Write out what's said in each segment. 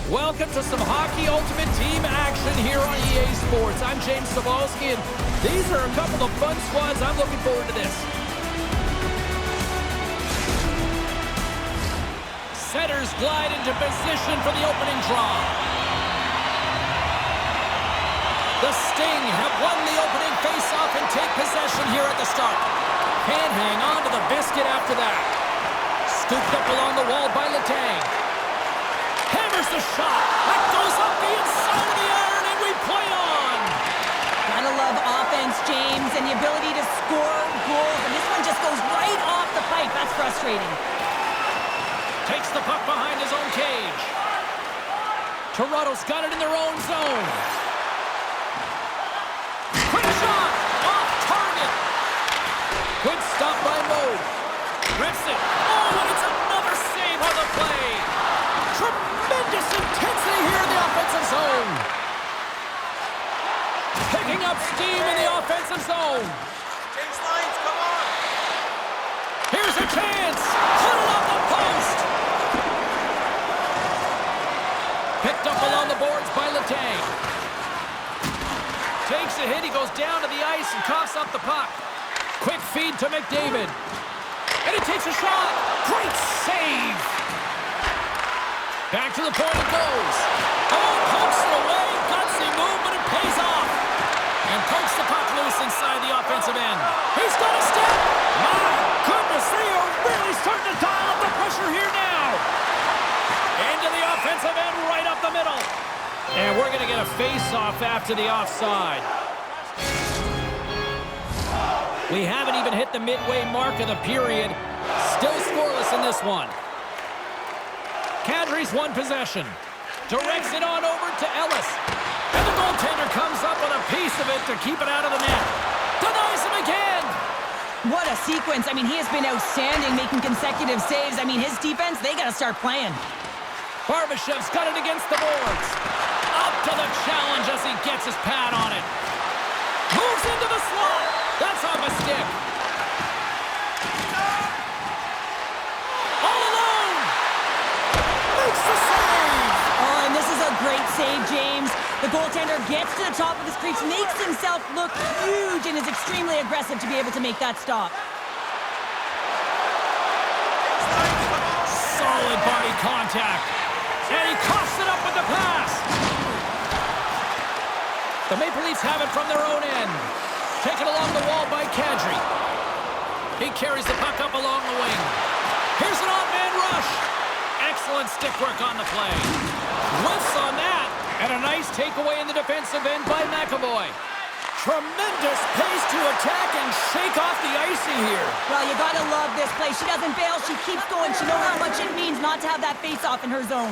Welcome to some Hockey Ultimate Team action here on EA Sports. I'm James Cebulski, and these are a couple of fun squads. I'm looking forward to this. Setters glide into position for the opening draw. The Sting have won the opening faceoff and take possession here at the start. Can't hang on to the biscuit after that. Scooped up along the wall by Letang. Hammers the shot. That goes up the inside of the iron, and we play on. Gotta love offense, James, and the ability to score goals. And this one just goes right off the pipe. That's frustrating. Takes the puck behind his own cage. Toronto's got it in their own zone. Quick shot. Off target. Good stop by Mode. Rips it. Oh, and it's another save on the play. Tremendous intensity here in the offensive zone. Picking up steam in the offensive zone. Change lines, come on. Here's a chance. Put it on the post. Picked up along the boards by Letang. Takes a hit. He goes down to the ice and coughs up the puck. Quick feed to McDavid. And he takes a shot. Great save. Back to the point it goes. Oh, pokes it away. Gutsy move, but it pays off. And pokes the puck loose inside the offensive end. He's got a step. My goodness, they are really starting to dial up the pressure here now. Into the offensive end, right up the middle. And we're going to get a face-off after the offside. We haven't even hit the midway mark of the period. Still scoreless in this one. Kadri's won possession. Directs it on over to Ellis. And the goaltender comes up with a piece of it to keep it out of the net. Denies him again. What a sequence. I mean, he has been outstanding, making consecutive saves. I mean, his defense, they got to start playing. Barbashev's got it against the boards. Up to the challenge as he gets his pad on it. Moves into the slot. That's off a stick. All alone. Makes the save. Oh, and this is a great save, James. The goaltender gets to the top of his crease, makes himself look huge, and is extremely aggressive to be able to make that stop. Solid body contact. And he coughs it up with the pass. The Maple Leafs have it from their own end. Taken along the wall by Kadri. He carries the puck up along the wing. Here's an odd-man rush. Excellent stick work on the play. Whiffs on that. And a nice takeaway in the defensive end by McAvoy. Tremendous pace to attack and shake off the icing here. Well, you gotta love this play. She doesn't bail. She keeps going. She knows how much it means not to have that face-off in her zone.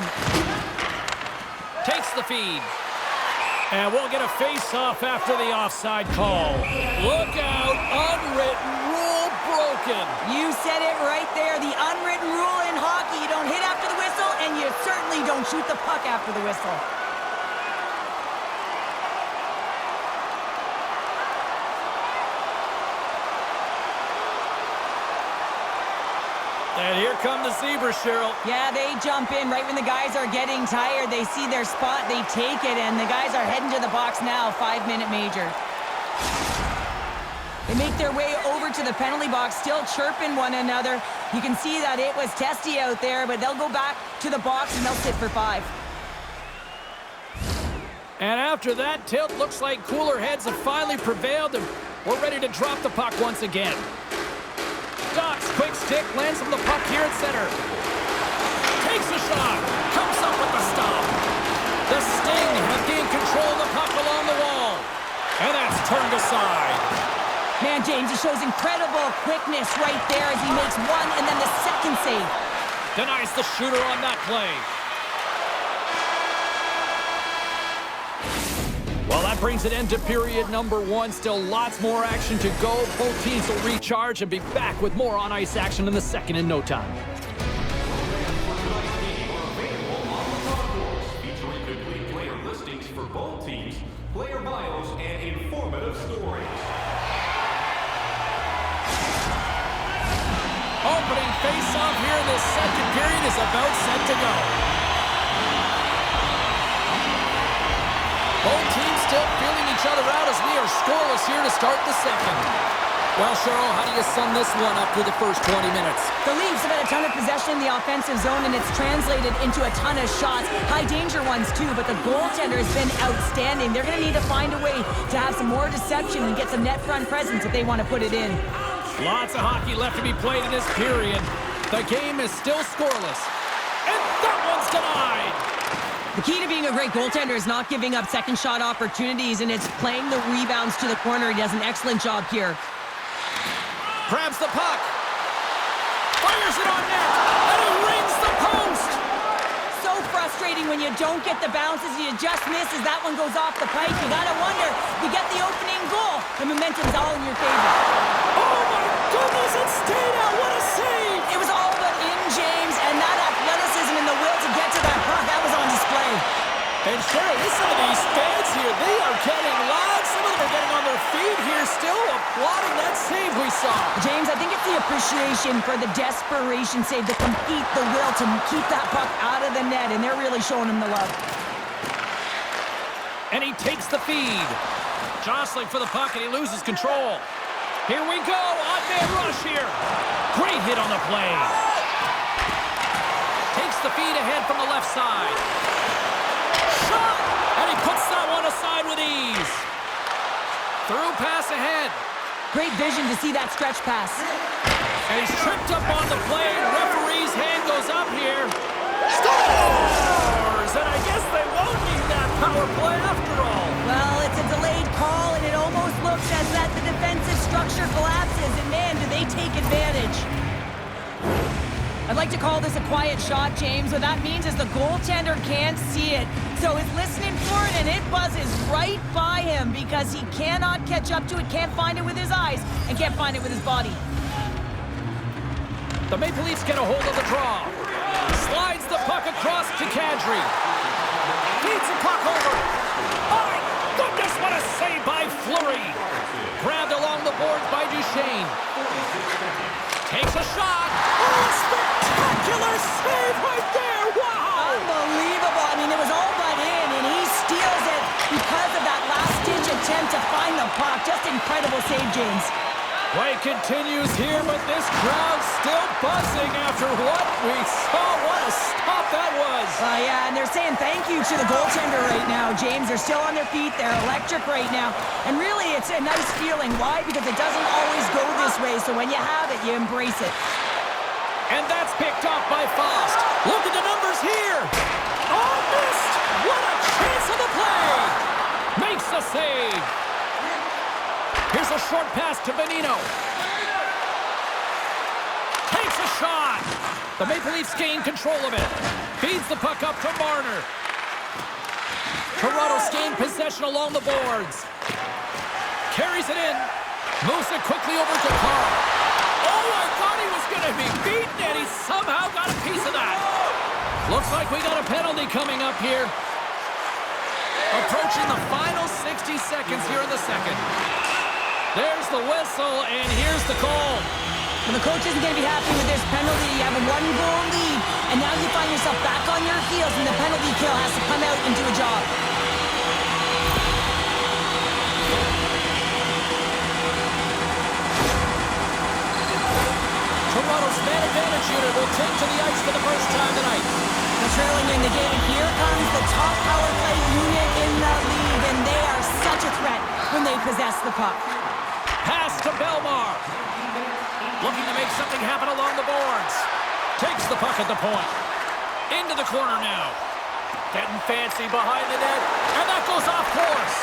Takes the feed. And we'll get a face-off after the offside call. Look out. Unwritten rule broken. You said it right there. The unwritten rule in hockey. You don't hit after the whistle, and you certainly don't shoot the puck after the whistle. And here come the Zebras, Cheryl. Yeah, they jump in right when the guys are getting tired. They see their spot, they take it, and the guys are heading to the box now. 5-minute major. They make their way over to the penalty box, still chirping one another. You can see that it was testy out there, but they'll go back to the box and they'll sit for 5. And after that tilt, looks like cooler heads have finally prevailed, and we're ready to drop the puck once again. Doc's quick stick lands him the puck here at center. Takes a shot. Comes up with the stop. The Sting have gained control of the puck along the wall. And that's turned aside. Man, James, he shows incredible quickness right there as he makes one and then the second save. Denies the shooter on that play. Well, that brings an end to period number 1. Still lots more action to go. Both teams will recharge and be back with more on-ice action in the second in no time. Featuring complete player listings for both teams, player bios, and informative stories. Opening face-off here in the second period is about set to go. each other out as we are scoreless here to start the second. Well, Cheryl, how do you sum this one up through the first 20 minutes? The Leafs have had a ton of possession in the offensive zone, and it's translated into a ton of shots. High-danger ones, too, but the goaltender has been outstanding. They're going to need to find a way to have some more deception and get some net front presence if they want to put it in. Lots of hockey left to be played in this period. The game is still scoreless. And that one's denied! The key to being a great goaltender is not giving up second shot opportunities, and it's playing the rebounds to the corner. He does an excellent job here. Grabs the puck. Fires it on net. And he rings the post. So frustrating when you don't get the bounces. You just miss as that one goes off the pipe. You gotta wonder, you get the opening goal. The momentum's all in your favor. Oh my goodness, it stayed out. What a save. It was all but in, James, and that athleticism and the will to get to that puck, that was on display. And Cheryl, listen to these fans here. They are getting loud. Some of them are getting on their feet here, still applauding that save we saw. James, I think it's the appreciation for the desperation save, the compete, the will to keep that puck out of the net, and they're really showing him the love. And he takes the feed. Jostling for the puck, and he loses control. Here we go. Odd-man rush here. Great hit on the play. Takes the feed ahead from the left side. Shot! And he puts that one aside with ease. Through pass ahead. Great vision to see that stretch pass. And he's tripped up on the play. Referee's hand goes up here. Scores! And I guess they won't need that power play after all. Well, it's a delayed call, and it almost looks as that the defensive structure collapses. And man, do they take advantage. I'd like to call this a quiet shot, James. What that means is the goaltender can't see it. So he's listening for it, and it buzzes right by him because he cannot catch up to it, can't find it with his eyes, and can't find it with his body. The Maple Leafs get a hold of the draw. Slides the puck across to Kadri. Feeds the puck over. My goodness, what a save by Fleury. Grabbed along the boards by Duchesne. Takes a shot. Oh, spectacular save right there. Wow. Unbelievable. I mean, it was all but in, and he steals it because of that last-ditch attempt to find the puck. Just incredible save, James. Play continues here, but this crowd's still buzzing after what we saw. What a stop that was. Yeah, and they're saying thank you to the goaltender right now, James. They're still on their feet. They're electric right now. And really, it's a nice feeling. Why? Because it doesn't always go this way, so when you have it, you embrace it. And that's picked off by Faust. Look at the numbers here. Oh, missed. What a chance of the play. Makes the save. Here's a short pass to Bonino. Takes a shot. The Maple Leafs gain control of it. Feeds the puck up to Marner. Toronto's gained possession along the boards. Carries it in. Moves it quickly over to Carl. Oh, I thought he was going to be beaten, and he somehow got a piece of that. Looks like we got a penalty coming up here. Approaching the final 60 seconds here in the second. There's the whistle, and here's the call. Well, the coach isn't going to be happy with this penalty. You have a one-goal lead, and now you find yourself back on your heels, and the penalty kill has to come out and do a job. Toronto's man advantage unit will take to the ice for the first time tonight. They're trailing in the game. Here comes the top power play unit in the league, and they are such a threat when they possess the puck. Pass to Belmar. Looking to make something happen along the boards. Takes the puck at the point. Into the corner now. Getting fancy behind the net. And that goes off course.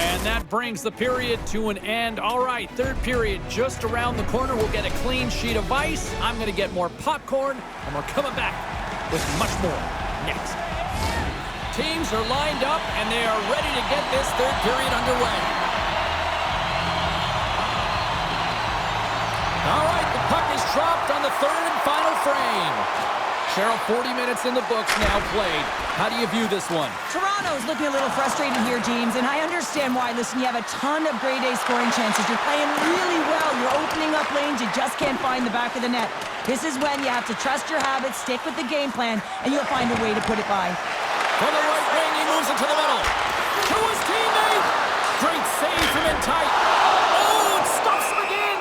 And that brings the period to an end. All right, third period just around the corner. We'll get a clean sheet of ice. I'm going to get more popcorn. And we're coming back with much more next. Teams are lined up, and they are ready to get this third period underway. All right, the puck is dropped on the third and final frame. Cheryl, 40 minutes in the books now played. How do you view this one? Toronto's looking a little frustrated here, James, and I understand why. Listen, you have a ton of grade A scoring chances. You're playing really well. You're opening up lanes. You just can't find the back of the net. This is when you have to trust your habits, stick with the game plan, and you'll find a way to put it by. From the right wing, he moves into the middle. To his teammate. Great save from in tight. Oh, it stops him again.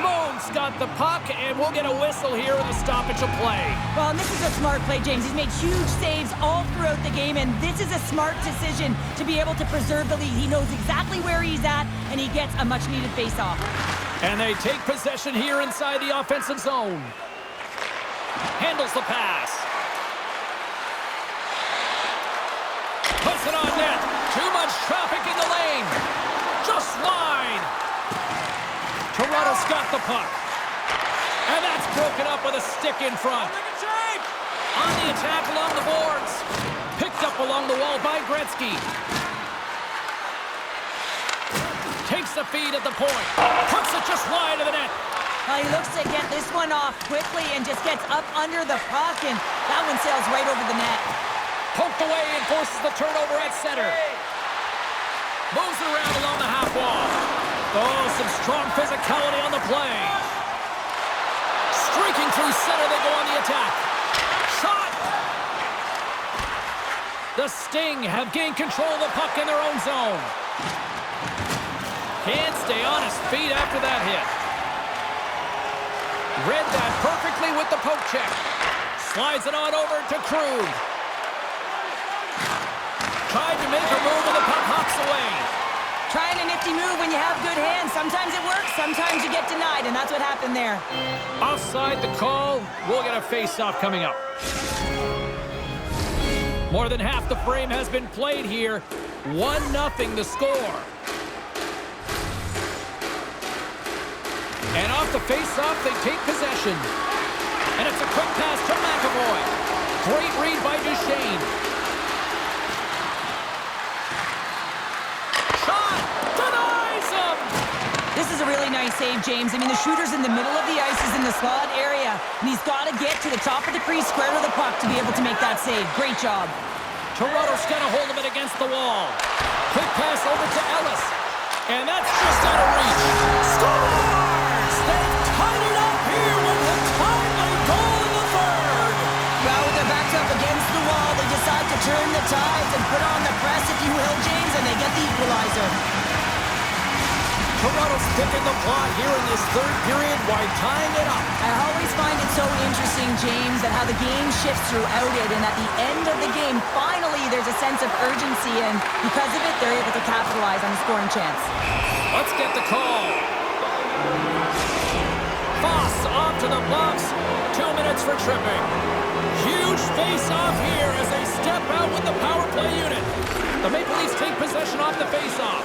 Moan's got the puck, and we'll get a whistle here in the stoppage of play. Well, and this is a smart play, James. He's made huge saves all throughout the game, and this is a smart decision to be able to preserve the lead. He knows exactly where he's at, and he gets a much-needed face-off. And they take possession here inside the offensive zone. Handles the pass. Puts it on net. Too much traffic in the lane. Just wide. Toronto's got the puck. And that's broken up with a stick in front. On the attack along the boards. Picked up along the wall by Gretzky. Takes the feed at the point. Puts it just wide of the net. Well, he looks to get this one off quickly and just gets up under the puck, and that one sails right over the net. Poked away and forces the turnover at center. Moves it around along the half wall. Oh, some strong physicality on the play. Streaking through center, they go on the attack. Shot! The Sting have gained control of the puck in their own zone. Can't stay on his feet after that hit. Read that perfectly with the poke check. Slides it on over to Krug. Tried to make a move and the puck hops away. Trying a nifty move when you have good hands. Sometimes it works, sometimes you get denied, and that's what happened there. Offside the call. We'll get a face-off coming up. More than half the frame has been played here. 1-0 the score. And off the face-off, they take possession. And it's a quick pass to McAvoy. Great read by Duchesne. Shot! Denies him! This is a really nice save, James. I mean, the shooter's in the middle of the ice. He's in the slot area. And he's got to get to the top of the crease, square to the puck to be able to make that save. Great job. Toronto's got a hold of it against the wall. Quick pass over to Ellis. And that's just out of reach. Scores! They've tied it up here with a timely goal in the third. Well, with their backs up against the wall, they decide to turn the tides and put on the press, if you will, James, and they get the equalizer. Toronto's picking the plot here in this third period while tying it up. I always find it so interesting, James, that how the game shifts throughout it, and at the end of the game, finally, there's a sense of urgency, and because of it, they're able to capitalize on a scoring chance. Let's get the call. Foss off to the box. 2 minutes for tripping. Huge face-off here as they step out with the power play unit. The Maple Leafs take possession off the face-off.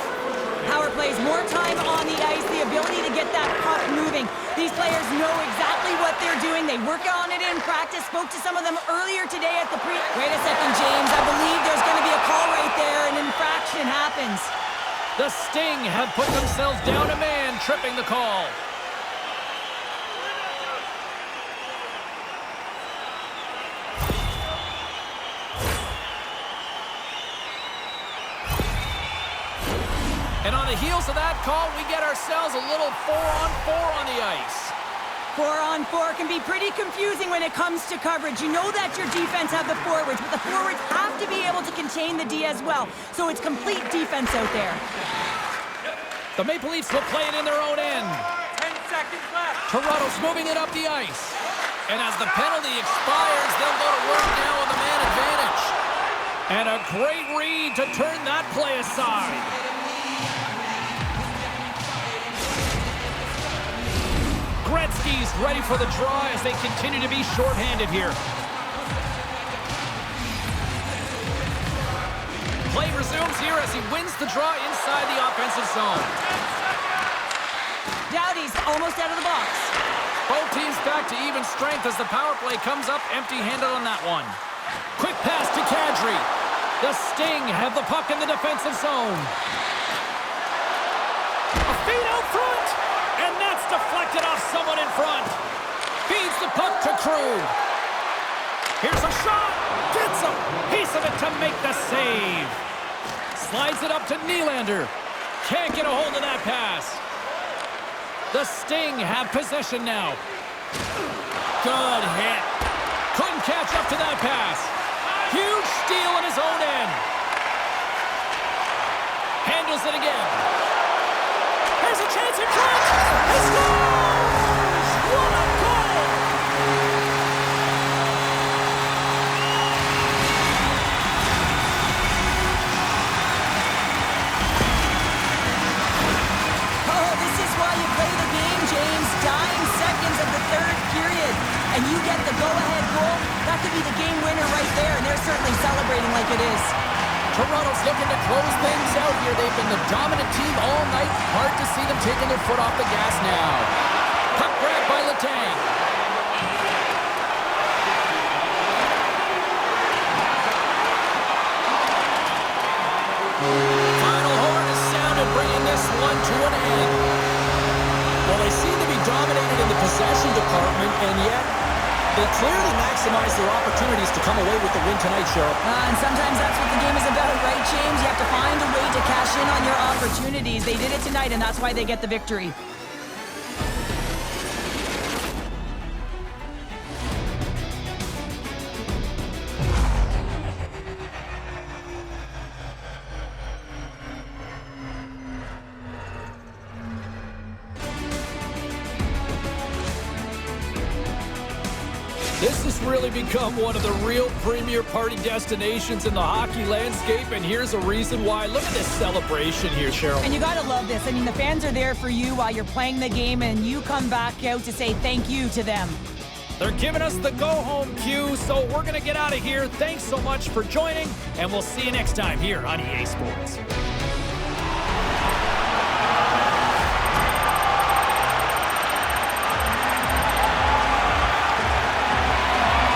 Power plays, more time on the ice, the ability to get that puck moving. These players know exactly what they're doing. They work on it in practice. Spoke to some of them earlier today at the Wait a second, James. I believe there's going to be a call right there. An infraction happens. The Sting have put themselves down a man, tripping the call. And on the heels of that call, we get ourselves a little 4-on-4 on the ice. 4-on-4 can be pretty confusing when it comes to coverage. You know that your defense have the forwards, but the forwards have to be able to contain the D as well. So it's complete defense out there. The Maple Leafs will play it in their own end. 10 seconds left. Toronto's moving it up the ice. And as the penalty expires, they'll go to work now on the man advantage. And a great read to turn that play aside. Gretzky's ready for the draw as they continue to be shorthanded here. Play resumes here as he wins the draw inside the offensive zone. Doughty's almost out of the box. Both teams back to even strength as the power play comes up empty-handed on that one. Quick pass to Kadri. The Sting have the puck in the defensive zone. A feed out front, and that's deflected off someone in front. Feeds the puck to Krug. Here's a shot. Gets a piece of it to make the save. Slides it up to Nylander. Can't get a hold of that pass. The Sting have possession now. Good hit. Couldn't catch up to that pass. Huge steal in his own end. Handles it again. There's a chance in front. He scores! What a goal! Oh, this is why you play the game, James. Dying seconds of the third period. And you get the go-ahead goal. That could be the game winner right there, and they're certainly celebrating like it is. Toronto's looking to close things out here. They've been the dominant team all night. Hard to see them taking their foot off the gas now. Puck grab by Letang. Final horn is sounded, bringing this one to an end. Well, they seem to be dominated in the possession department, and yet they clearly maximize their opportunities to come away with the win tonight, Cheryl. And sometimes that's what the game is about, right, James? You have to find a way to cash in on your opportunities. They did it tonight, and that's why they get the victory. This has really become one of the real premier party destinations in the hockey landscape, and here's a reason why. Look at this celebration here, Cheryl. And you gotta love this. I mean, the fans are there for you while you're playing the game, and you come back out to say thank you to them. They're giving us the go-home cue, so we're going to get out of here. Thanks so much for joining, and we'll see you next time here on EA Sports.